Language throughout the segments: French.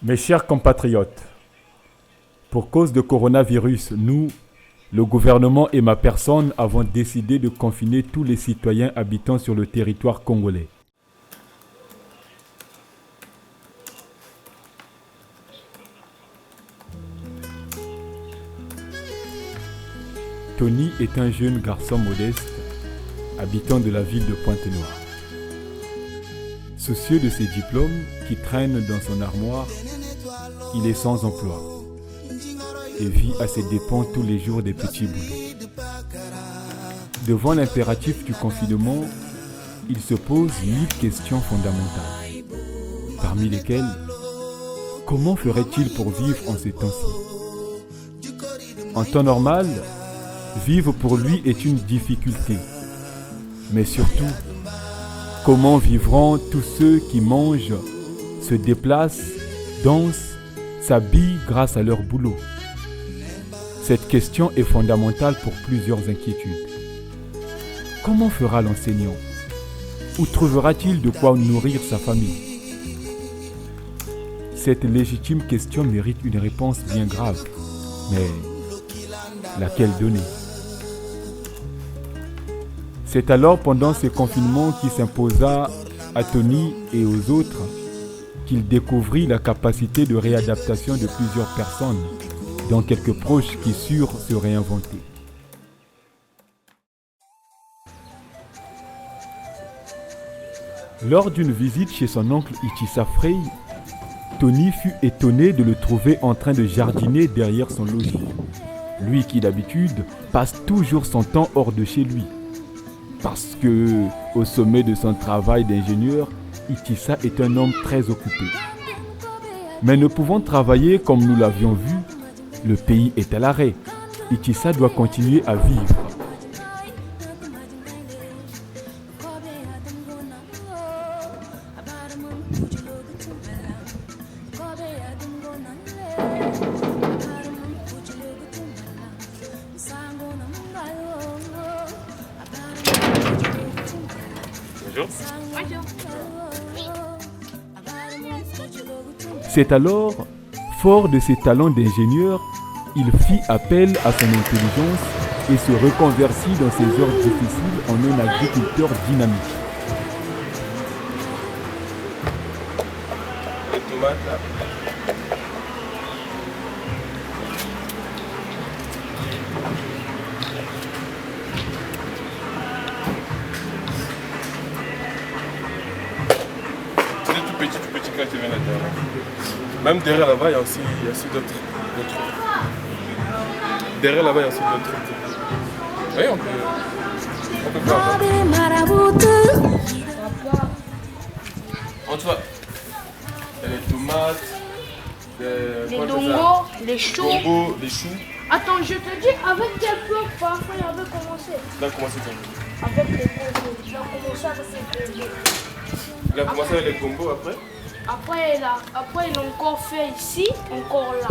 Mes chers compatriotes, pour cause de coronavirus, nous, le gouvernement et ma personne avons décidé de confiner tous les citoyens habitant sur le territoire congolais. Tony est un jeune garçon modeste, habitant de la ville de Pointe-Noire. Soucieux de ses diplômes qui traînent dans son armoire, il est sans emploi et vit à ses dépens tous les jours des petits boulots. Devant l'impératif du confinement, il se pose 1000 questions fondamentales, parmi lesquelles comment ferait-il pour vivre en ces temps-ci? En temps normal, vivre pour lui est une difficulté, mais surtout, comment vivront tous ceux qui mangent, se déplacent, dansent, s'habillent grâce à leur boulot? Cette question est fondamentale pour plusieurs inquiétudes. Comment fera l'enseignant? Où trouvera-t-il de quoi nourrir sa famille? Cette légitime question mérite une réponse bien grave, mais laquelle donner? C'est alors pendant ce confinement qui s'imposa à Tony et aux autres qu'il découvrit la capacité de réadaptation de plusieurs personnes, dont quelques proches qui surent se réinventer. Lors d'une visite chez son oncle Itissa Frey, Tony fut étonné de le trouver en train de jardiner derrière son logis. Lui qui d'habitude passe toujours son temps hors de chez lui. Parce que, au sommet de son travail d'ingénieur, Itissa est un homme très occupé. Mais ne pouvant travailler comme nous l'avions vu, le pays est à l'arrêt. Itissa doit continuer à vivre. C'est alors, fort de ses talents d'ingénieur, il fit appel à son intelligence et se reconvertit dans ses heures difficiles en un agriculteur dynamique. Les tomates là. C'est tout petit quand tu viens là-dedans. Même derrière là-bas, il y a aussi d'autres. Derrière là-bas, il y a aussi d'autres. Oui, on peut faire. En tout cas, il y a les tomates, les dongos, les choux. Les choux. Attends, je te dis avec quel plan parfois il avait commencé. Il a commencé comment? Avec les combos. Il a commencé avec ses combos. Il a commencé avec les combos après? Après, il a encore fait ici, encore là.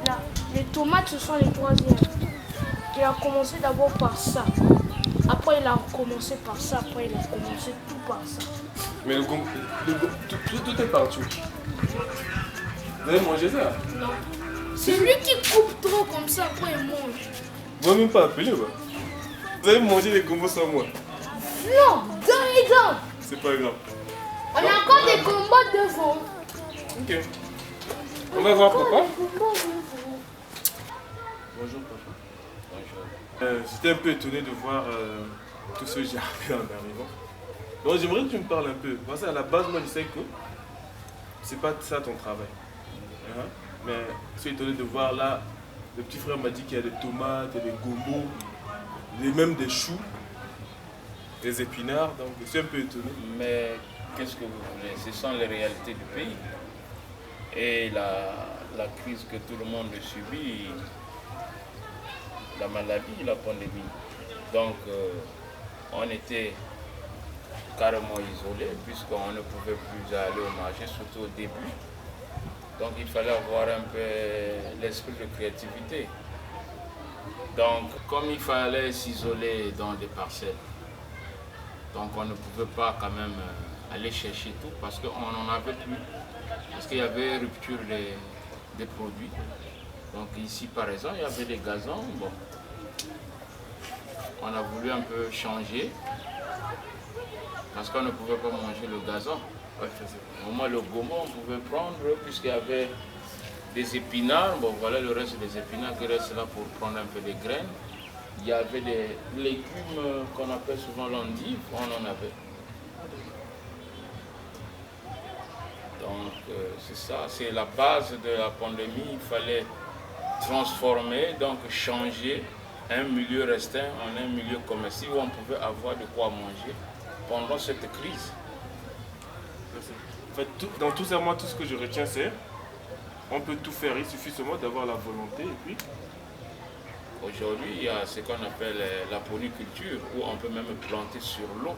Là. Les tomates, ce sont les troisièmes. Il a commencé d'abord par ça. Après, il a commencé par ça. Après, il a commencé tout par ça. Mais tout est partout. Vous avez mangé ça? Non. C'est lui qui coupe trop comme ça, après il mange. Vous n'avez même pas appelé, ouais. Vous avez mangé les combos sans moi. Non, dedans. C'est pas grave. On a encore des combos devant. Ok. On va voir papa. Bonjour papa. Bonjour. J'étais un peu étonné de voir tout ce jardin en arrivant. Donc j'aimerais que tu me parles un peu. Parce qu'à la base, moi je sais que c'est pas ça ton travail. Mais je suis étonné de voir là, le petit frère m'a dit qu'il y a des tomates, des gombos, même des choux, des épinards, donc je suis un peu étonné. Mais qu'est-ce que vous voulez? Ce sont les réalités du pays. Et la crise que tout le monde subit, la maladie, la pandémie. Donc on était carrément isolés puisqu'on ne pouvait plus aller au marché, surtout au début. Donc il fallait avoir un peu l'esprit de créativité. Donc comme il fallait s'isoler dans des parcelles, Donc on ne pouvait pas quand même aller chercher tout parce qu'on n'en avait plus. Parce qu'il y avait rupture des produits. Donc ici par exemple, il y avait des gazons. Bon. On a voulu un peu changer parce qu'on ne pouvait pas manger le gazon. Au moins le gomo on pouvait prendre puisqu'il y avait des épinards. Bon voilà le reste des épinards qui restent là pour prendre un peu des graines. Il y avait des légumes qu'on appelle souvent l'endive, on en avait. Donc c'est ça, c'est la base de la pandémie. Il fallait transformer, donc changer un milieu restreint en un milieu commercial où on pouvait avoir de quoi manger pendant cette crise. En fait, dans tout ça, moi, tout ce que je retiens, c'est on peut tout faire, il suffit seulement d'avoir la volonté et puis... Aujourd'hui, il y a ce qu'on appelle la polyculture, où on peut même planter sur l'eau,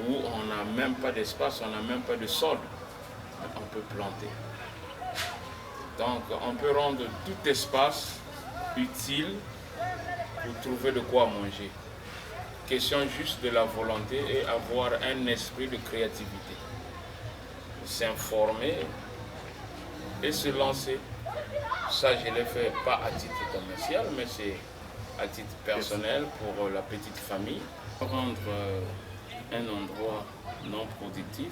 où on n'a même pas d'espace, on n'a même pas de sol, on peut planter. Donc on peut rendre tout espace utile pour trouver de quoi manger. Question juste de la volonté et avoir un esprit de créativité. S'informer et se lancer. Ça, je l'ai fait pas à titre commercial, mais c'est à titre personnel pour la petite famille. Rendre un endroit non productif,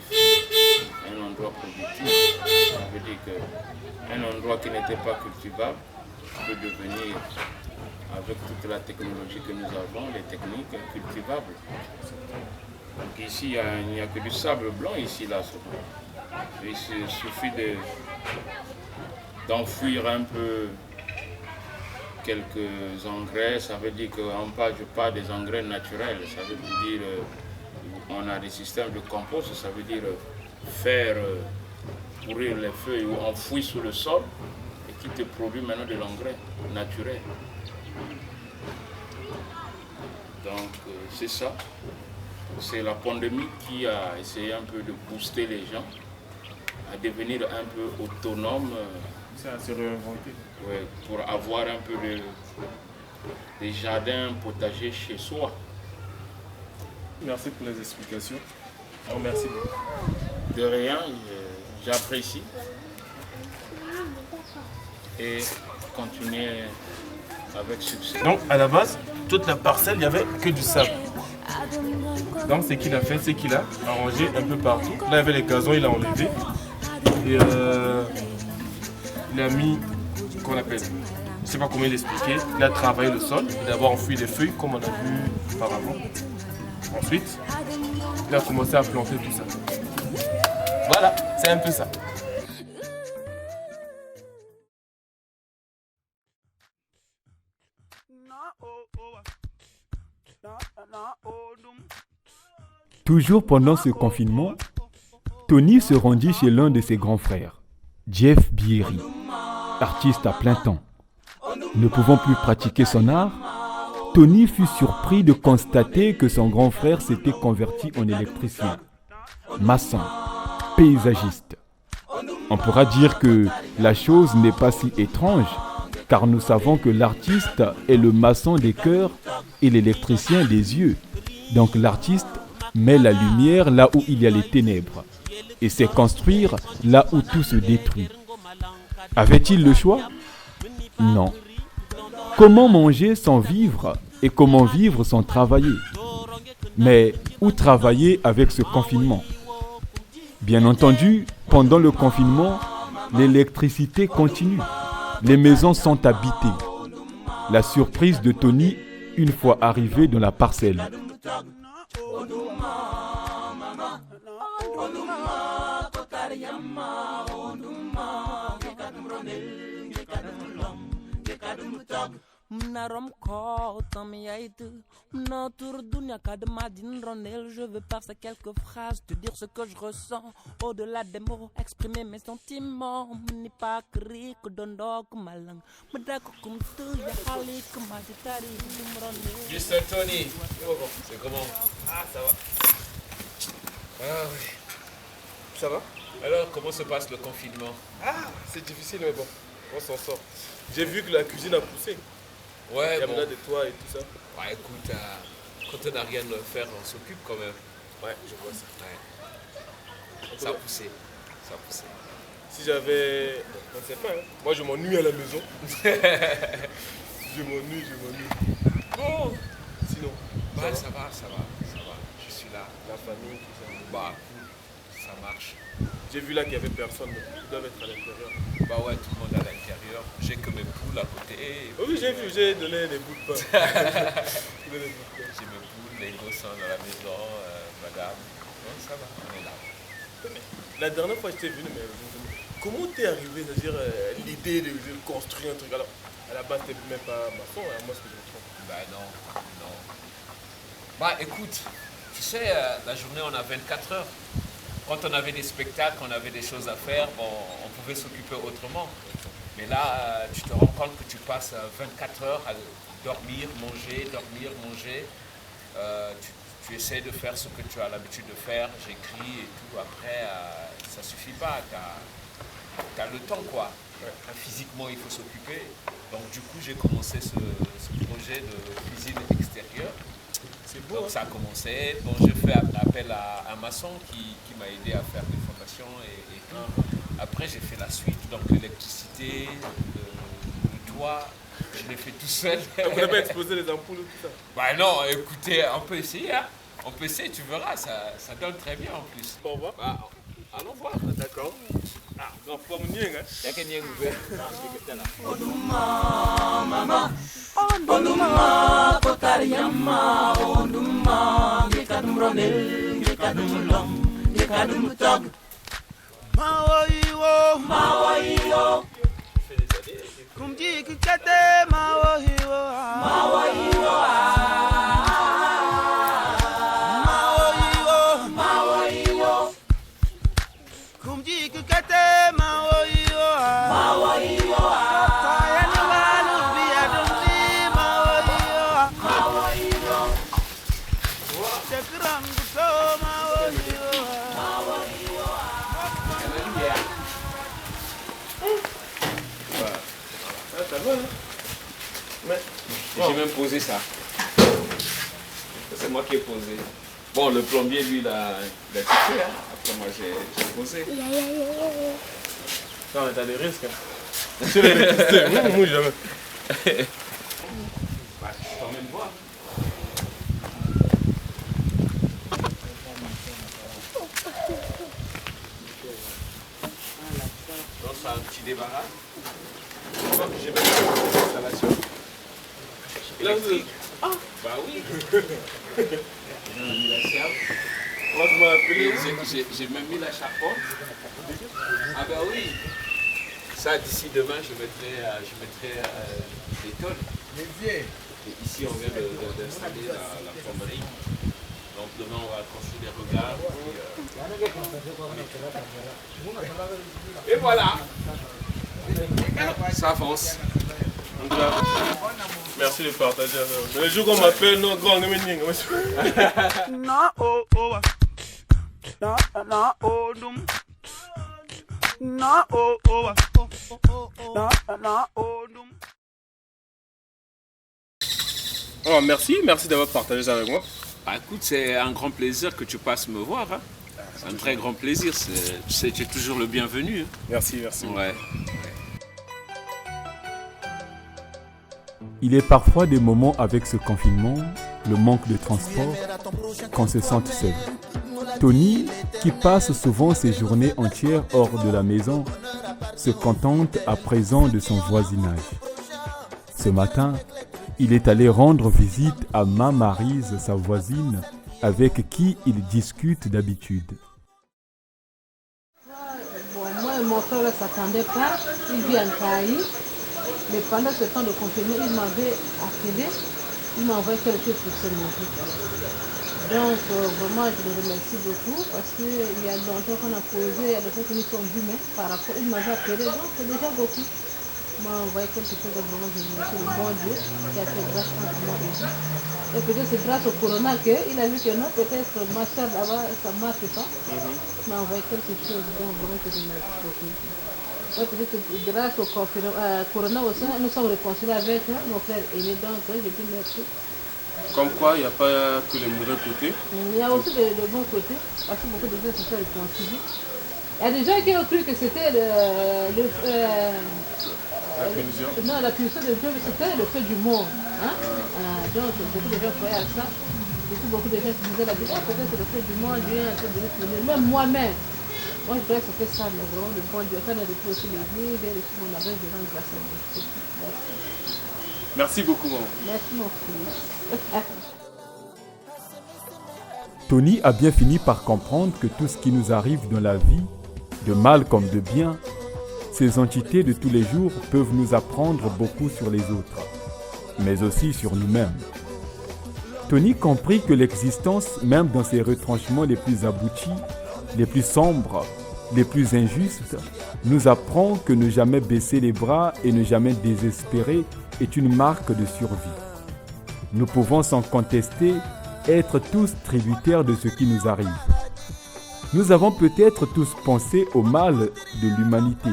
un endroit productif, ça veut dire qu'un endroit qui n'était pas cultivable peut devenir, avec toute la technologie que nous avons, les techniques cultivables. Donc ici, il n'y a que du sable blanc, ici, là, souvent. Il suffit d'enfouir un peu quelques engrais, ça veut dire je parle des engrais naturels, ça veut dire on a des systèmes de compost, ça veut dire faire pourrir les feuilles ou enfouir sous le sol et qui te produit maintenant de l'engrais naturel. Donc c'est ça, c'est la pandémie qui a essayé un peu de booster les gens à devenir un peu autonomes. Ça s'est réinventé. Ouais, pour avoir un peu des jardins potagers chez soi. Merci pour les explications. Alors, merci beaucoup. De rien, j'apprécie. Et continuer avec succès. Donc, à la base, toute la parcelle, il n'y avait que du sable. Donc, ce qu'il a fait, c'est qu'il a arrangé un peu partout. Là, il y avait les gazons, il a enlevé. Et il a mis, qu'on appelle, je ne sais pas comment l'expliquer, il a travaillé le sol, il a d'abord enfoui les feuilles comme on a vu auparavant. Ensuite, il a commencé à planter tout ça. Voilà, c'est un peu ça. Toujours pendant ce confinement, Tony se rendit chez l'un de ses grands frères, Jeff Bierry, artiste à plein temps. Ne pouvant plus pratiquer son art, Tony fut surpris de constater que son grand frère s'était converti en électricien, maçon, paysagiste. On pourra dire que la chose n'est pas si étrange, car nous savons que l'artiste est le maçon des cœurs et l'électricien des yeux. Donc l'artiste met la lumière là où il y a les ténèbres et sait construire là où tout se détruit. Avait-il le choix? Non. Comment manger sans vivre et comment vivre sans travailler? Mais où travailler avec ce confinement? Bien entendu, pendant le confinement, l'électricité continue. Les maisons sont habitées. La surprise de Tony une fois arrivé dans la parcelle. Je veux par ces quelques phrases te dire ce que je ressens. Au-delà des mots, exprimer mes sentiments. N'est pas cric dondo kumalang. Juste Tony, c'est comment? Ah, ça va. Ah oui. Ça va? Alors, comment se passe le confinement? Ah, c'est difficile, mais bon, on s'en sort. J'ai vu que la cuisine a poussé. Ouais, Il y a bon. là de toi et tout ça. Ouais, écoute, quand on n'a rien à faire, on s'occupe quand même. Ouais, je vois ça. Ouais. Ça a poussé. Si j'avais... Je ne sais pas, hein. Moi je m'ennuie à la maison. je m'ennuie. Bon, sinon... Bah, ça va. Je suis là. La famille, tout ça. Bah, ça marche. J'ai vu là qu'il n'y avait personne, ils doivent être à l'intérieur. Bah ouais, tout le monde à l'intérieur. J'ai que mes poules à côté. Oh oui, j'ai vu, j'ai donné des bouts de pain. J'ai mes poules, les gosses sont dans la maison, madame. Non, ça va, on est là. La dernière fois j'étais venu, mais comment t'es arrivé, c'est-à-dire l'idée de construire un truc? Alors, à la base, t'es même pas maçon, hein, moi, ce que je me trompe. Bah non. Bah écoute, tu sais, la journée, on a 24 heures. Quand on avait des spectacles, on avait des choses à faire, bon, on pouvait s'occuper autrement. Mais là, tu te rends compte que tu passes 24 heures à dormir, manger. Tu essaies de faire ce que tu as l'habitude de faire, j'écris et tout. Après, ça ne suffit pas, tu as le temps, quoi. Physiquement, il faut s'occuper. Donc du coup, j'ai commencé ce projet de cuisine extérieure. C'est beau. Donc ça a commencé. Bon, j'ai fait appel à un maçon qui m'a aidé à faire des formations et tout. Après, j'ai fait la suite, donc l'électricité, le toit, je l'ai fait tout seul. Vous n'avez pas explosé les ampoules ou tout ça? Bah non, écoutez, on peut essayer, hein. On peut essayer, tu verras, ça donne très bien en plus. Bon, on va. Bah, allons voir. D'accord. Ah, grand frère, on y est, hein. Il y a quelqu'un qui est ouvert. Onduma kotariyama onduma gekadum ronel gekadum long gekadum tog mawoiwo kumji kikete mawoiwo kumji kikete mawoiwo Ça va, hein? Mais... J'ai même posé ça. C'est moi qui ai posé. Bon, le plombier, lui, il a tout fait. Hein. Après, moi, j'ai posé. Non, mais t'as des risques. Hein. Sur l'électricité, moi, jamais. Bah, je t'emmène voir. Donc, c'est un petit débarras. J'ai même fait l'installation. Là, vous êtes... Ah, bah oui. J'ai mis la serve. Moi, tu m'as appelé. J'ai même mis la charpente. Ah bah oui. Ça, d'ici demain, je mettrai des tonnes. Et ici, on vient d'installer la plomberie. Donc demain, on va construire des regards. Et voilà. Ça avance. Merci de partager. Mais le jour qu'on m'appelle, non, grand, non, oh, merci d'avoir partagé ça avec moi. Bah, écoute, c'est un grand plaisir que tu passes me voir. Hein. C'est un très grand plaisir. Tu es toujours le bienvenu. Hein. Merci. Ouais. Il est parfois des moments avec ce confinement, le manque de transport, qu'on se sente seul. Tony, qui passe souvent ses journées entières hors de la maison, se contente à présent de son voisinage. Ce matin, il est allé rendre visite à Maryse, sa voisine, avec qui il discute d'habitude. Bon, moi et mon frère ne s'attendaient pas, il vit en Caï, mais pendant ce temps de confinement, il m'avait appelé, il m'a envoyé quelque chose pour se manger. Donc vraiment, je le remercie beaucoup parce qu'il y a longtemps qu'on a posé, le fait que nous sommes vus, mais par rapport, il m'avait appelé, donc c'est déjà beaucoup. Il m'a envoyé quelque chose de vraiment, je remercie le bon Dieu qui a fait grâce entre moi et lui. Et peut-être c'est grâce au corona qu'il a vu que non, peut-être ma soeur là-bas, ça ne marche pas. Il m'a envoyé quelque chose, donc vraiment, je le remercie beaucoup. Donc peut-être grâce au corona aussi, nous sommes réconciliés avec nos frères aînés, donc je dis merci. Comme quoi, il n'y a pas que les mauvais côtés. Il y a aussi de bons côtés, parce que beaucoup de gens se sont réconciliés. Il y a des gens qui ont cru que c'était La punition. non, la punition de Dieu, c'était le fait du monde. Hein? Donc, beaucoup de gens croyaient à ça. Et puis, beaucoup de gens se disaient la Bible, peut-être c'est le fait du monde, Dieu est en train de nous punir. Même moi-même, moi je croyais que c'était ça, mais vraiment, le bon Dieu. Quand on a repris aussi l'église, j'ai reçu mon abrège de rendre grâce à Dieu. Merci beaucoup, maman. Merci, mon fils. Tony a bien fini par comprendre que tout ce qui nous arrive dans la vie, de mal comme de bien, ces entités de tous les jours peuvent nous apprendre beaucoup sur les autres, mais aussi sur nous-mêmes. Tony comprit que l'existence, même dans ses retranchements les plus aboutis, les plus sombres, les plus injustes, nous apprend que ne jamais baisser les bras et ne jamais désespérer est une marque de survie. Nous pouvons sans contester être tous tributaires de ce qui nous arrive. Nous avons peut-être tous pensé au mal de l'humanité,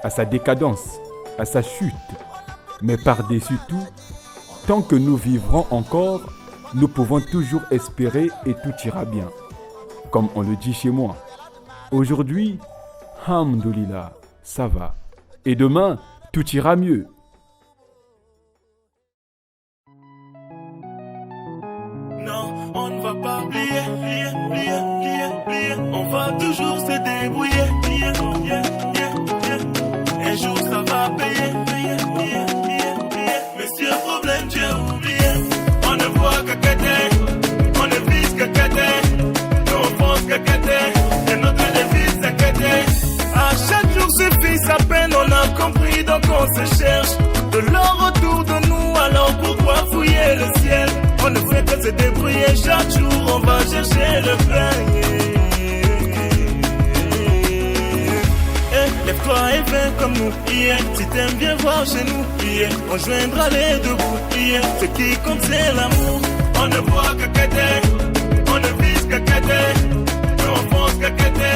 à sa décadence, à sa chute, mais par-dessus tout, tant que nous vivrons encore, nous pouvons toujours espérer et tout ira bien. Comme on le dit chez moi. Aujourd'hui, Alhamdoulilah, ça va. Et demain, tout ira mieux. Non, on ne va pas plier. On va toujours se débrouiller. Un jour ça va payer. Mais si un problème tu as oublié, on ne voit que côté, on ne vise que côté, on pense que côté, et notre devise c'est côté. À chaque jour suffit sa peine, on a compris donc on se cherche. De l'or autour de nous, alors pourquoi fouiller le ciel? On ne fait que se débrouiller chaque jour, on va chercher le pain. Lève-toi et viens comme nous, si t'aimes bien voir chez nous, on joindra les deux bouts, ce qui compte c'est l'amour. On ne voit que côté, on ne vise que côté, on pense que côté.